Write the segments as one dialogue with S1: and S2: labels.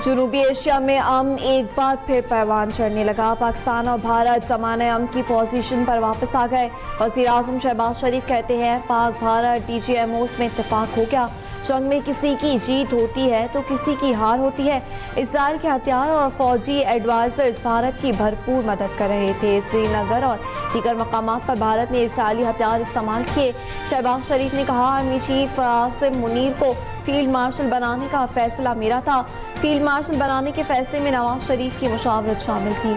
S1: जनूबी एशिया में अमन एक बार फिर परवान चढ़ने लगा। पाकिस्तान और भारत ज़माने अमन की पोजीशन पर वापस आ गए। वज़ीर आज़म शहबाज शरीफ कहते हैं पाक भारत DGMOs में इत्तेफाक हो गया। जंग में किसी की जीत होती है तो किसी की हार होती है। इजराइल के हथियार और फौजी एडवाइजर्स भारत की भरपूर मदद कर रहे थे। श्रीनगर और दीगर मकामात पर भारत ने इजरायली हथियार इस्तेमाल किए। शहबाज शरीफ ने कहा आर्मी चीफ आसिम मुनीर को फील्ड मार्शल बनाने का फैसला मेरा था। फील्ड मार्शल बनाने के फैसले में नवाज शरीफ की मुशावरत शामिल थी।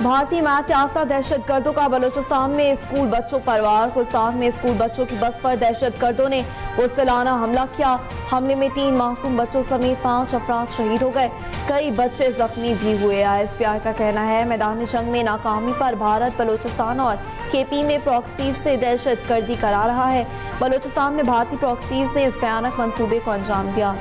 S1: भारतीय हिमायत याफ्ता दहशतगर्दों का बलूचिस्तान में स्कूल बच्चों पर वार। कुस्तान में स्कूल बच्चों की बस पर दहशतगर्दों ने मुसलसाना हमला किया। हमले में 3 मासूम बच्चों समेत 5 अफराद शहीद हो गए। कई बच्चे जख्मी भी हुए। ISPR का कहना है मैदानी जंग में नाकामी पर भारत बलूचिस्तान और KP में प्रॉक्सीज से दहशतगर्दी करा रहा है। बलूचिस्तान में भारतीय प्रॉक्सीज ने इस भयानक मंसूबे को अंजाम दिया।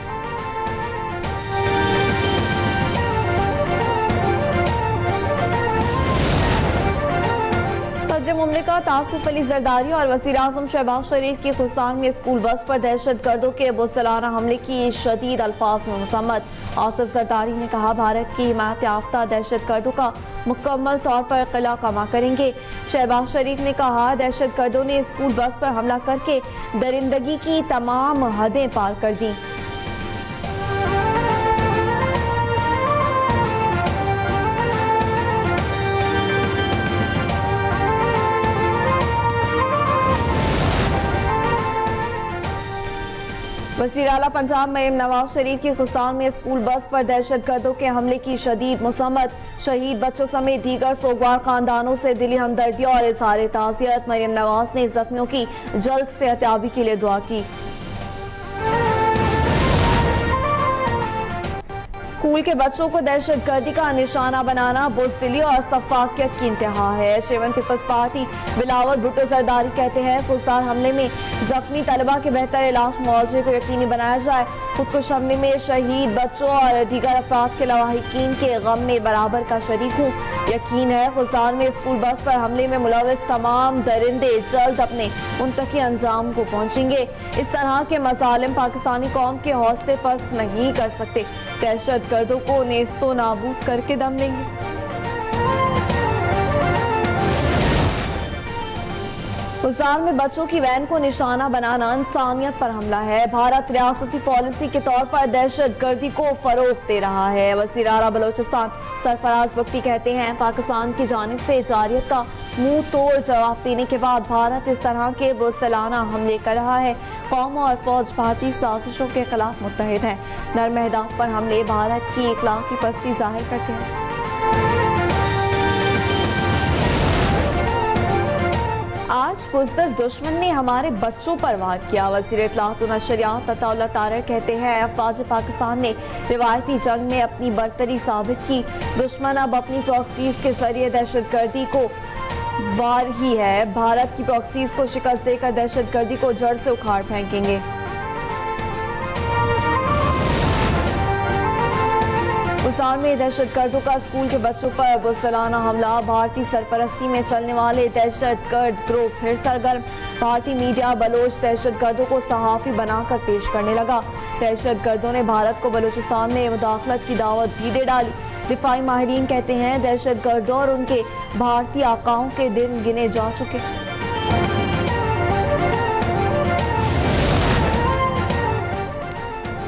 S1: सदर मुमलिकत आसिफ अली जरदारी और वज़ीर आज़म शहबाज शरीफ की खुस्तान में स्कूल बस पर दहशतगर्दों के मुसलसाना हमले की शदीद अल्फाज में मज़म्मत। आसिफ जरदारी ने कहा भारत की हिमायत याफ्ता दहशतगर्दों का मुकम्मल तौर पर किला कमा करेंगे। शहबाज शरीफ ने कहा दहशतगर्दों ने स्कूल बस पर हमला करके दरिंदगी की तमाम हदें पार कर दी। वज़ीर आला पंजाब मरीम नवाज शरीफ की खुस्तान में स्कूल बस पर दहशतगर्दों के हमले की शदीद मज़म्मत। शहीद बच्चों समेत दीगर सोगवार खानदानों से दिली हमदर्दी और इज़हार ताज़ियत। मरीम नवाज ने जख्मियों की जल्द सेहतयाबी के लिए दुआ की। स्कूल के बच्चों को दहशतगर्दी का निशाना बनाना बुज़दिली और सफाकियत की इंतहा है। Chairman People's Party Bilawal Bhutto Zardari कहते हैं खुददार हमले में जख्मी तलबा के बेहतर इलाज मुआवजे को यकीनी बनाया जाए। खुदकुश हमले में शहीद बच्चों और दीगर अफराद के लवाहिकीन के गम में बराबर का शरीक हूँ। यकीन है खुददार में स्कूल बस पर हमले में मुलविस तमाम दरिंदे जल्द अपने मुंतकी अंजाम को पहुँचेंगे। इस तरह के मज़ालिम पाकिस्तानी कौम के हौसले पस्त नहीं कर सकते। दहशतगर्दों को नेस्तो नाबूद करके दम लेंगे। गुजार में बच्चों की वैन को निशाना बनाना इंसानियत पर हमला है। भारत रियासती पॉलिसी के तौर पर दहशतगर्दी को फरोग दे रहा है। वज़ीर आला बलोचिस्तान सरफराज बख्ती कहते हैं पाकिस्तान की जानिब से जारियत का मुंह तोड़ जवाब देने के बाद भारत इस तरह के बुज़दिलाना हमले कर रहा है। कौम और फौज भारतीय साजिशों के खिलाफ मुत्तहिद हैं। नर्म अहदाफ पर हमले भारत की इखलाकी पस्ती जाहिर करते हैं। आज बुज़दिल दुश्मन ने हमारे बच्चों पर वार किया। वज़ीर इत्तलाआत व नशरियात अताउल्लाह तारर कहते हैं अफ़वाज पाकिस्तान ने रिवायती जंग में अपनी बरतरी साबित की। दुश्मन अब अपनी प्रॉक्सीज के जरिए दहशतगर्दी को वार ही है। भारत की प्रॉक्सीज को शिकस्त देकर दहशतगर्दी को जड़ से उखाड़ फेंकेंगे। गुजार में दहशतगर्दों का स्कूल के बच्चों पर बुज़दिलाना हमला। भारतीय सरपरस्ती में चलने वाले दहशतगर्द ग्रोह फिर सरगर्म। भारतीय मीडिया बलोच दहशतगर्दों को सहाफ़ी बनाकर पेश करने लगा। दहशतगर्दों ने भारत को बलूचिस्तान में मुदाखलत की दावत भी दे डाली। दिफाई माहिरीन कहते हैं दहशतगर्दों और उनके भारतीय आकाओं के दिन गिने जा चुके।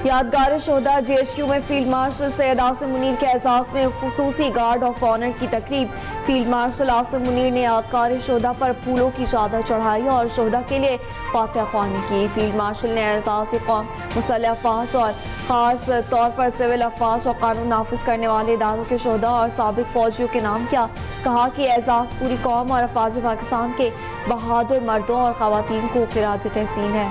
S1: यादगार शोहदा GHQ में फील्ड मार्शल सैयद आसिम मुनीर के एजाज में खुसूसी गार्ड ऑफ ऑनर की तकरीब। फील्ड मार्शल आसिम मुनीर ने यादगार शोहदा पर फूलों की चादर चढ़ाई और शोहदा के लिए फातिहा ख्वानी की। फील्ड मार्शल ने एजाज कौम मुसल्लह अफवाज और खास तौर पर सिविल अफवाज और कानून नाफिज करने वाले इदारों के शोहदा और साबिक फौजियों के नाम किया। कहा कि एजाज पूरी कौम और अफवाज पाकिस्तान के बहादुर मर्दों और खवातीन को खिराज तहसीन है।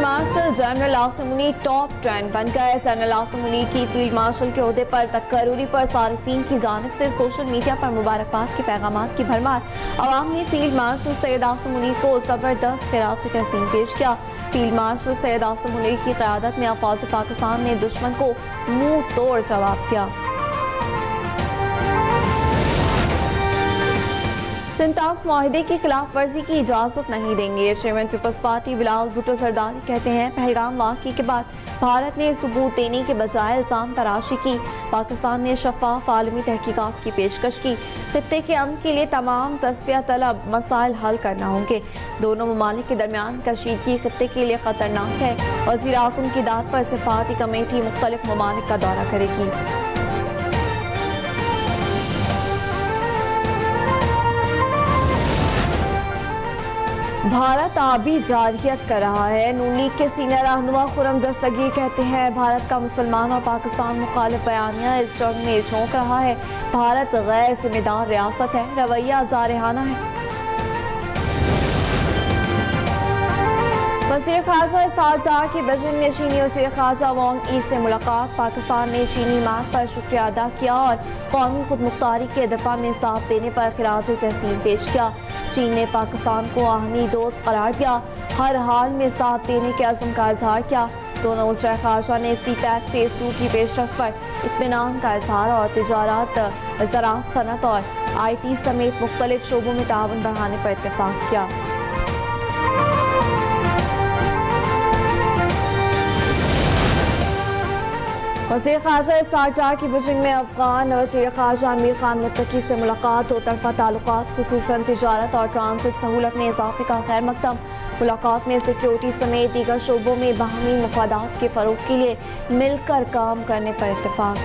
S1: Marshal general Asim Munir top trend बन गए। जनरल आसिम मुनीर की फील्ड मार्शल के ओहदे पर तकर्रुरी पर सारिफीन की जानिब से सोशल मीडिया पर मुबारकबाद के पैगामात की भरमार। अवाम ने फील्ड मार्शल सैयद आसिम मुनीर को जबरदस्त खिराज तहसीन पेश किया। फील्ड मार्शल सैयद आसिम मुनीर की क़यादत में अफ़वाज पाकिस्तान ने दुश्मन को मुंह तोड़ जवाब दिया। सिंतास माहिदे की खिलाफ वर्जी की इजाजत नहीं देंगे। Chairman People's Party Bilawal Bhutto Zardari कहते हैं, पहलगाम वाक़ये के बाद भारत ने सबूत देने के बजाय इल्जाम तराशी की। पाकिस्तान ने शफाफ आलमी तहकीकात की पेशकश की। खित्ते के अमन के लिए तमाम तस्फिया तलब मसाइल हल करना होंगे। दोनों ममालिक के दरमियान कशीदगी खित्ते के लिए खतरनाक है। वज़ीर आज़म की दाद पर सिफाती कमेटी मुख्तलिफ ममालिक का दौरा करेगी। भारत आबी जारहियत कर रहा है। नून लीग के सीनियर रहनुमा खुर्रम दस्तगीर कहते हैं, भारत का मुसलमान और पाकिस्तान मुखालिफ बयानिया इस जंग में झोंक रहा है। भारत गैर जिम्मेदार रियासत है, रवैया जारहाना है। वज़ीर ख़ारजा इसहाक़ डार की बीजिंग में चीनी वज़ीर ख़ारजा वांग यी से मुलाकात। पाकिस्तान ने चीनी मांग पर शुक्रिया अदा किया और कौमी खुदमुख्तारी के दफ़ा में साथ देने पर खिराज तहसीन पेश किया। चीन ने पाकिस्तान को आहनी दोस्त करार दिया, हर हाल में साथ देने के अज़्म का इजहार किया। दोनों वज़ीर ख़ारजा ने CPEC फेज़ 2 की पेशरफ पर इत्मीनान का इजहार और तिजारत, ज़राअत, सनत और IT समेत मुख्तलिफ शोबों में ताउन बढ़ाने पर इत्तेफाक किया। वज़ीर ख़ारजा इसहाक़ डार की बीजिंग में अफ़गान वज़ीर ख़ारजा आमिर खान मुत्तकी से मुलाकात। दो तरफ़ा ताल्लुकात खुसूसन तिजारत और ट्रांसिट सहूलत में इजाफ़े का खैर मकदम। मुलाकात में सिक्योरिटी समेत दीगर शोबों में बाहमी मफादात के फ़रोग़ के लिए मिलकर काम करने पर इत्तेफाक।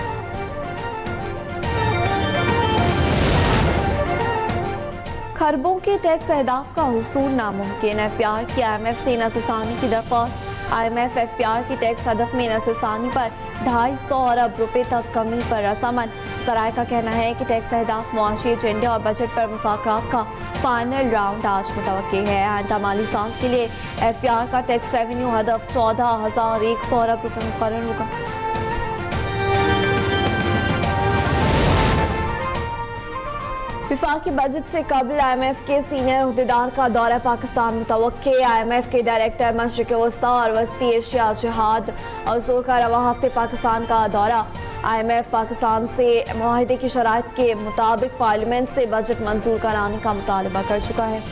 S1: खरबों के टैक्स अहदाफ का हुसूल नामुमकिन। FPR की IMF से नज़रसानी की दरख्वास्त। IMF FPR की टैक्स हदफ में नज़रसानी पर 250 अरब रुपए तक कमी पर रजामंद। सराय का कहना है कि टैक्स अहदाफ, मुआशी एजेंडे और बजट पर मुज़ाकरात का फाइनल राउंड आज मुतवक्की है। आइंदा माली साल के लिए FPR का टैक्स रेवेन्यू हदफ 14,100 अरब रुपए मुकर्रर होगा। विफाकी बजट से कबल IMF के सीनियर अहदेदार का दौरा पाकिस्तान मुतवक्के। IMF के डायरेक्टर मशरिक़ वस्ता और वस्ती एशिया जिहाद अज़ूर का रवा हफ्ते पाकिस्तान का दौरा। IMF पाकिस्तान से मुआहिदे की शराइत के मुताबिक पार्लियामेंट से बजट मंजूर कराने का मुतालबा कर चुका है।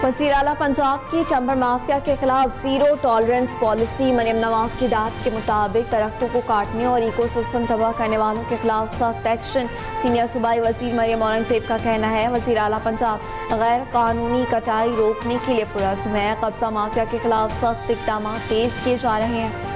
S1: वज़ीर आला पंजाब की टंबर माफिया के खिलाफ zero tolerance policy. Maryam Nawaz की दाद के मुताबिक दरख्तों को काटने और इकोसिस्टम तबाह करने वालों के खिलाफ सख्त एक्शन। सीनियर सूबाई वज़ीर मरियम औरंगज़ेब का कहना है, वज़ीर आला पंजाब गैर कानूनी कटाई रोकने के लिए पुरज़्म है। कब्जा माफिया के खिलाफ सख्त इक़दाम तेज किए जा रहे हैं।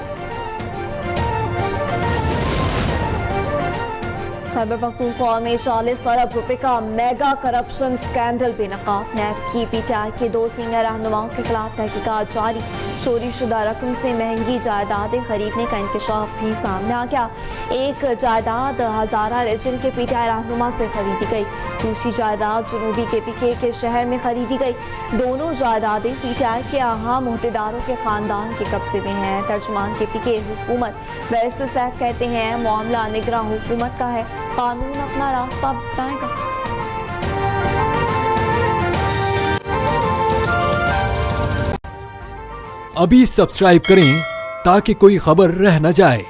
S1: खैबर पख्तूनख्वा में 40 अरब रुपए का मेगा करप्शन स्कैंडल बेनकाब। नैब की PTI के 2 सीनियर रहनुमाओं के खिलाफ तहकीकात जारी। चोरी शुदा रकम से महंगी जायदादें खरीदने का इंकशाफ भी सामने आ गया। एक जायदाद हजारा रीजन के PTI रहनुमा से खरीदी गई, दूसरी जायदाद जनूबी KPK के शहर में खरीदी गई। दोनों जायदादें PTI के अहम अहदेदारों के खानदान के कब्जे में हैं। तर्जुमान KPK हुकूमत बैरिस्टर सैफ कहते हैं, मामला निगरां हुकूमत का है, कानून अपना रास्ता बताएगा।
S2: अभी सब्सक्राइब करें ताकि कोई खबर रह न जाए।